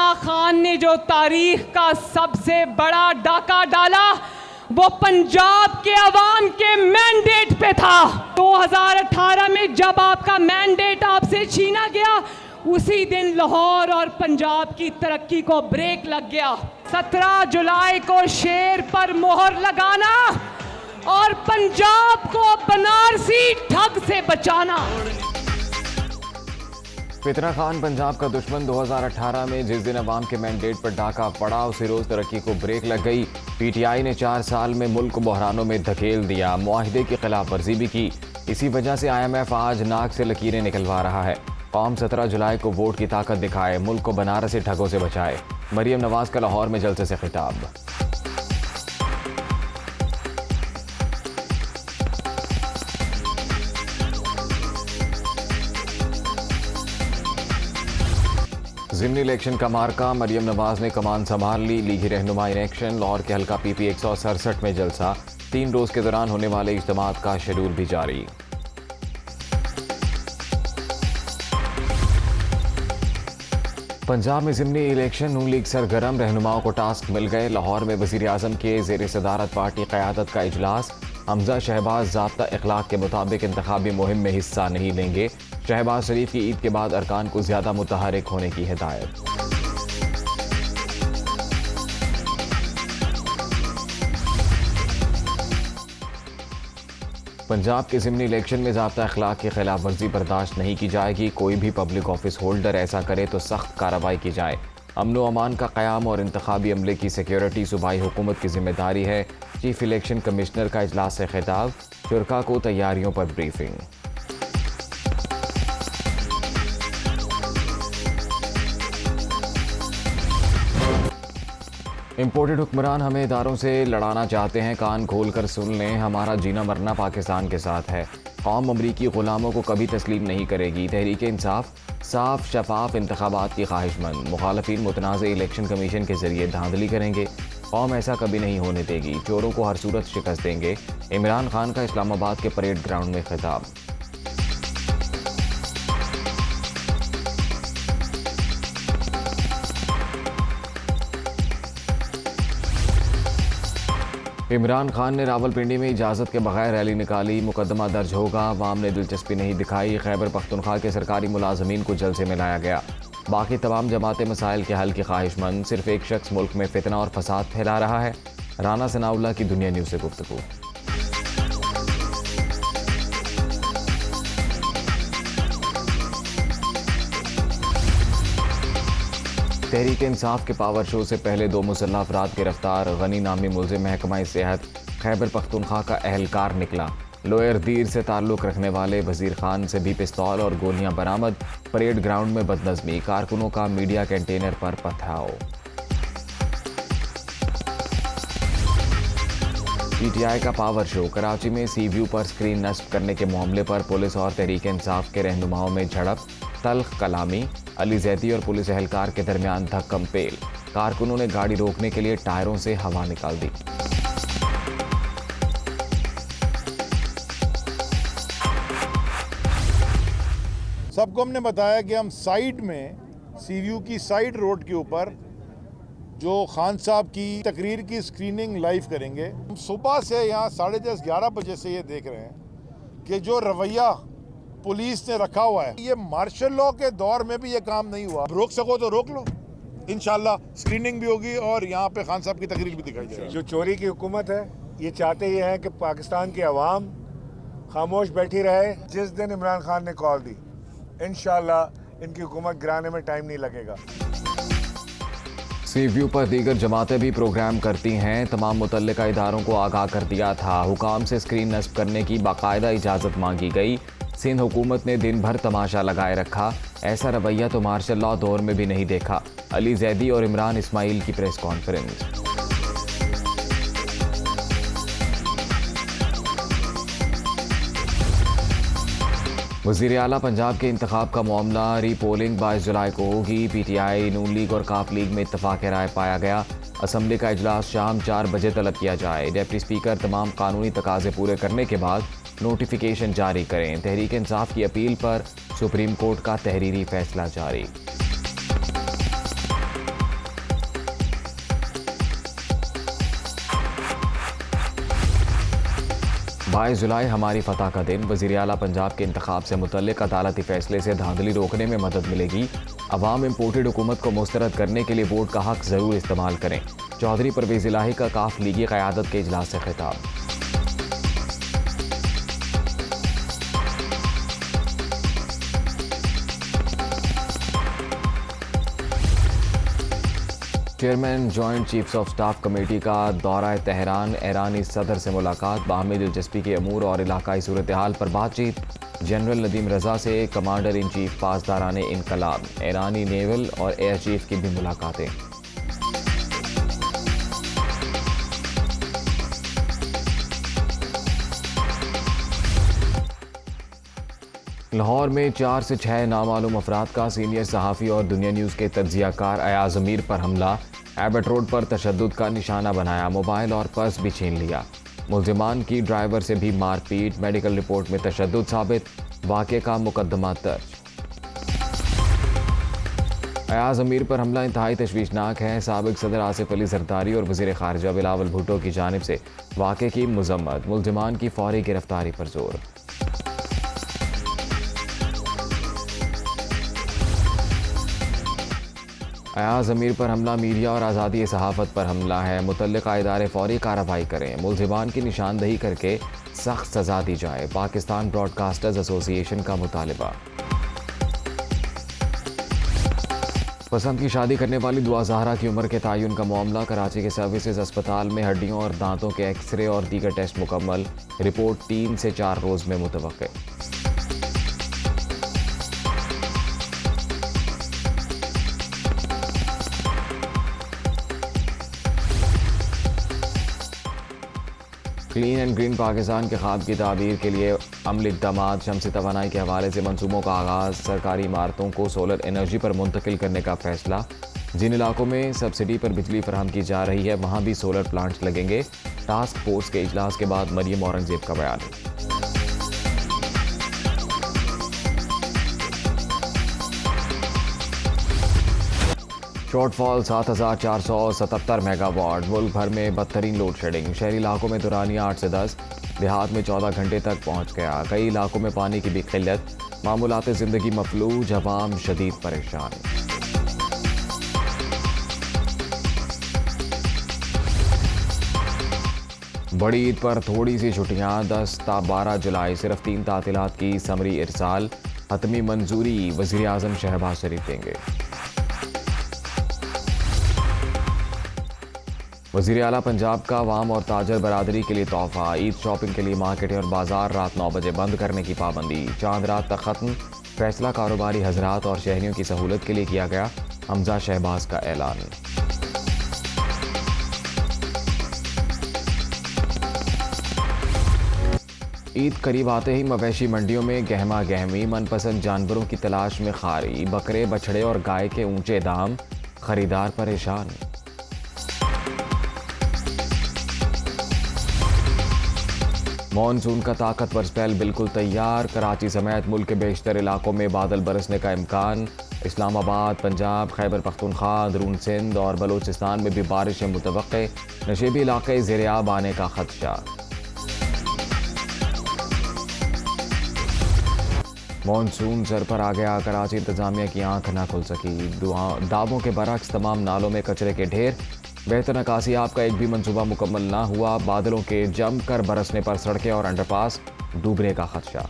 इमरान खान ने जो तारीख का सबसे बड़ा डाका डाला वो पंजाब के अवाम के मैंडेट पे था। 2018 में जब आपका मैंडेट आपसे छीना गया, उसी दिन लाहौर और पंजाब की तरक्की को ब्रेक लग गया। 17 जुलाई को शेर पर मोहर लगाना और पंजाब को बनारसी ठग से बचाना। फितना खान पंजाब का दुश्मन 2018 में जिस दिन अवाम के मैंडेट पर डाका पड़ा, उसी रोज तरक्की को ब्रेक लग गई। पीटीआई ने 4 साल में मुल्क को बहरानों में धकेल दिया, मुआहिदे की खिलाफ वर्जी भी की। इसी वजह से IMF आज नाक से लकीरें निकलवा रहा है। कौम 17 जुलाई को वोट की ताकत दिखाए, मुल्क को बनारसी ठगों से बचाए। मरियम नवाज का लाहौर में जलसे से खिताब। ज़िमनी इलेक्शन का मार्का, मरियम नवाज ने कमान संभाल ली। लीगी रहनुमा इन एक्शन, लाहौर के हल्का PP 167 में जलसा। 3 रोज के दौरान होने वाले इज्तिमात का शेड्यूल भी जारी। पंजाब में ज़िमनी इलेक्शन, नून लीग सरगर्म, रहनुमाओं को टास्क मिल गए। लाहौर में वज़ीर आज़म के ज़ेर सदारत पार्टी क़यादत का इजलास। हमजा शहबाज ज़ाब्ता इखलाक के मुताबिक इंतखाबी मुहिम में हिस्सा नहीं लेंगे। शहबाज शरीफ की ईद के बाद अरकान को ज़्यादा मुतहरिक होने की हिदायत। पंजाब के ज़िमनी इलेक्शन में ज़ाब्ता इखलाक की खिलाफ वर्जी बर्दाश्त नहीं की जाएगी। कोई भी पब्लिक ऑफिस होल्डर ऐसा करे तो सख्त कार्रवाई की जाए। अमन व अमान का क़याम और इंतखाबी अमले की सिक्योरिटी सूबाई हुकूमत की जिम्मेदारी है। चीफ इलेक्शन कमिश्नर का इजलास से खिताब, शुरका को तैयारियों पर ब्रीफिंग। इम्पोर्टेड हुक्मरान हमें इदारों से लड़ाना चाहते हैं, कान खोल कर सुन लें, हमारा जीना मरना पाकिस्तान के साथ है। कौम अमरीकी गुलामों को कभी तस्लीम नहीं करेगी। तहरीक इंसाफ साफ शफाफ इंतखाबात की ख्वाहिशमंद। मुखालफिन मुतनाज़ इलेक्शन कमीशन के जरिए धांधली करेंगे, कौम ऐसा कभी नहीं होने देगी। चोरों को हर सूरत शिकस्त देंगे। इमरान खान का इस्लामाबाद के परेड ग्राउंड में खिताब। इमरान खान ने रावलपिंडी में इजाज़त के बगैर रैली निकाली, मुकदमा दर्ज होगा। अवाम ने दिलचस्पी नहीं दिखाई। खैबर पख्तूनख्वा के सरकारी मुलाजमीन को जलसे में लाया गया। बाकी तमाम जमातें मसाइल के हल की ख्वाहिशमंद। सिर्फ एक शख्स मुल्क में फितना और फसाद फैला रहा है। राना सनाउल्लाह की दुनिया न्यूज़ से गुफ्तगू। तहरीक इंसाफ के पावर शो से पहले 2 मुसल्लह अफराद गिरफ्तार। गनी नामी मुल्ज़िम महकमा सेहत खैबर पख्तूनख्वा का अहलकार निकला। लोअर दीर से ताल्लुक़ रखने वाले वज़ीर खान से भी पिस्तौल और गोलियां बरामद। परेड ग्राउंड में बदनज़मी, कारकुनों का मीडिया कंटेनर पर पथराव। PTI का पावर शो, कराची में सी व्यू पर स्क्रीन नस्ब करने के मामले पर पुलिस और तहरीक इंसाफ के रहनुमाओं में झड़प। तल्ख कलामी, अली जैदी और पुलिस एहलकार के दरमियान धक्कम पेल। कारकुनों ने गाड़ी रोकने के लिए टायरों से हवा निकाल दी। सबको हमने बताया कि हम साइड में सी व्यू की साइड रोड के ऊपर जो खान साहब की तकरीर की स्क्रीनिंग लाइव करेंगे। हम सुबह से यहाँ 10:30-11 बजे से ये देख रहे हैं कि जो रवैया पुलिस ने रखा हुआ है, ये मार्शल लॉ के दौर में भी ये काम नहीं हुआ। रोक सको तो रोक लो, इंशाल्लाह स्क्रीनिंग भी होगी और यहाँ पे खान साहब की तकरीर भी दिखाई जाएगी। जो चोरी की हुकूमत है, ये चाहते ये हैं कि पाकिस्तान की आवाम खामोश बैठी रहे। जिस दिन इमरान खान ने कॉल दी, इंशाल्लाह इनकी हुकूमत गिराने में टाइम नहीं लगेगा। सी व्यू पर दीगर जमातें भी प्रोग्राम करती हैं। तमाम मुतल्लिका इदारों को आगाह कर दिया था। हुकाम से स्क्रीन नस्ब करने की बाकायदा इजाज़त मांगी गई। सिंध हुकूमत ने दिन भर तमाशा लगाए रखा। ऐसा रवैया तो मार्शल लॉ दौर में भी नहीं देखा। अली जैदी और इमरान इस्माइल की प्रेस कॉन्फ्रेंस। वज़ीर आला पंजाब के इंतखाब का मामला, रीपोलिंग 22 जुलाई को होगी। PTI, नून लीग और काफ लीग में इत्तफाक राय पाया गया। असम्बली का इजलास शाम 4 बजे तलब किया जाए। डिप्टी स्पीकर तमाम कानूनी तकाजे पूरे करने के बाद नोटिफिकेशन जारी करें। तहरीक इंसाफ की अपील पर सुप्रीम कोर्ट का तहरीरी फैसला जारी। 22 जुलाई हमारी फतह का दिन। वज़ीर आला पंजाब के इंतखाब से मुतल्लिक अदालती फैसले से धांधली रोकने में मदद मिलेगी। अवाम इम्पोर्टेड हुकूमत को मुस्तरद करने के लिए वोट का हक ज़रूर इस्तेमाल करें। चौधरी परवेज़ इलाही का काफ लीगी क़यादत के इजलास से खिताब। Chairman joint chiefs of staff committee का दौरा तेहरान। ईरानी सदर से मुलाकात, बाहमी दिलचस्पी के अमूर और इलाकाई सूरत हाल पर बातचीत। जनरल नदीम रजा से कमांडर इन चीफ पासदाराने इनकलाब, ईरानी नेवल और एयर चीफ की भी मुलाकातें। लाहौर में 4 से 6 नामालूम अफराद का सीनियर सहाफ़ी और दुनिया न्यूज़ के तज्जियाकार अयाज अमीर पर हमला। एबट रोड पर तशद्दुद का निशाना बनाया, मोबाइल और पर्स भी छीन लिया। मुल्जिमान की ड्राइवर से भी मारपीट, मेडिकल रिपोर्ट में तशद्दुद साबित, वाक़े का मुकदमा दर्ज। अयाज अमीर पर हमला इंतहाई तशवीशनाक है। साबिक सदर आसिफ अली जरदारी और वज़ीर ख़ारिजा बिलावल भुट्टो की जानिब से वाक़े की मज़म्मत, मुल्जिमान की फौरी गिरफ्तारी पर जोर। अयाज अमीर पर हमला मीडिया और आज़ादी सहाफ़त पर हमला है। मुतल्लिक़ा इदारे फौरी कार्रवाई करें, मुल्जिमान की निशानदही करके सख्त सज़ा दी जाए। पाकिस्तान ब्रॉडकास्टर्स एसोसिएशन का मुतालबा। पसंद की शादी करने वाली दुआ ज़हरा की उम्र के तयन का मामला। कराची के सर्विसेज अस्पताल में हड्डियों और दांतों के एक्सरे और दीगर टेस्ट मुकम्मल, रिपोर्ट 3 से 4 रोज़ में मुतवक्के। क्लीन एंड ग्रीन पाकिस्तान के ख्वाब की ताबीर के लिए अमली इक़दामात। शमसी तवानाई के हवाले से मंसूबों का आगाज़। सरकारी इमारतों को सोलर एनर्जी पर मुंतकिल करने का फैसला। जिन इलाकों में सब्सिडी पर बिजली फराहम की जा रही है वहाँ भी सोलर प्लांट्स लगेंगे। टास्क फोर्स के इजलास के बाद मरियम औरंगजेब का बयान। Shortfall 7,477 megawatt. मुल्क भर में बदतरीन लोड शेडिंग। शहरी इलाकों में दुरानिया 8 से 10, देहात में 14 घंटे तक पहुंच गया। कई इलाकों में पानी की भी किल्लत। मामूलात ज़िंदगी मफलूज, अवाम शदीद परेशान। बड़ी ईद पर थोड़ी सी छुट्टियां। 10 ता 12 जुलाई सिर्फ 3 तातीलात की समरी इरसाल। हतमी मंजूरी वज़ीर आज़म शहबाज शरीफ देंगे। वज़ीर आला पंजाब का अवाम और ताजर बरादरी के लिए तोहफा। ईद शॉपिंग के लिए मार्केटें और बाजार रात 9 बजे बंद करने की पाबंदी। चांद रात तक खत्म। फैसला कारोबारी हजरात और शहरियों की सहूलत के लिए किया गया। हमजा शहबाज का ऐलान। ईद करीब आते ही मवेशी मंडियों में गहमा गहमी। मनपसंद जानवरों की तलाश में खारी। बकरे, बछड़े और गाय के ऊंचे दाम, खरीदार परेशान। मॉनसून का ताकतवर स्पेल बिल्कुल तैयार। कराची समेत मुल्क के बेशतर इलाकों में बादल बरसने का इम्कान। इस्लामाबाद, पंजाब, खैबर पख्तूनख्वा, अंदरून सिंध और बलूचिस्तान में भी बारिशें मुतवक्के। नशेबी इलाके ज़ेर-ए-आब आने का खदशा। मॉनसून सर पर आ गया। कराची इंतजामिया की आंख न खुल सकी। दावों के बरक्स तमाम नालों में कचरे के ढेर। बेहतर निकासी आपका एक भी मंसूबा मुकम्मल ना हुआ। बादलों के जमकर बरसने पर सड़कें और अंडरपास डूबने का खदशा।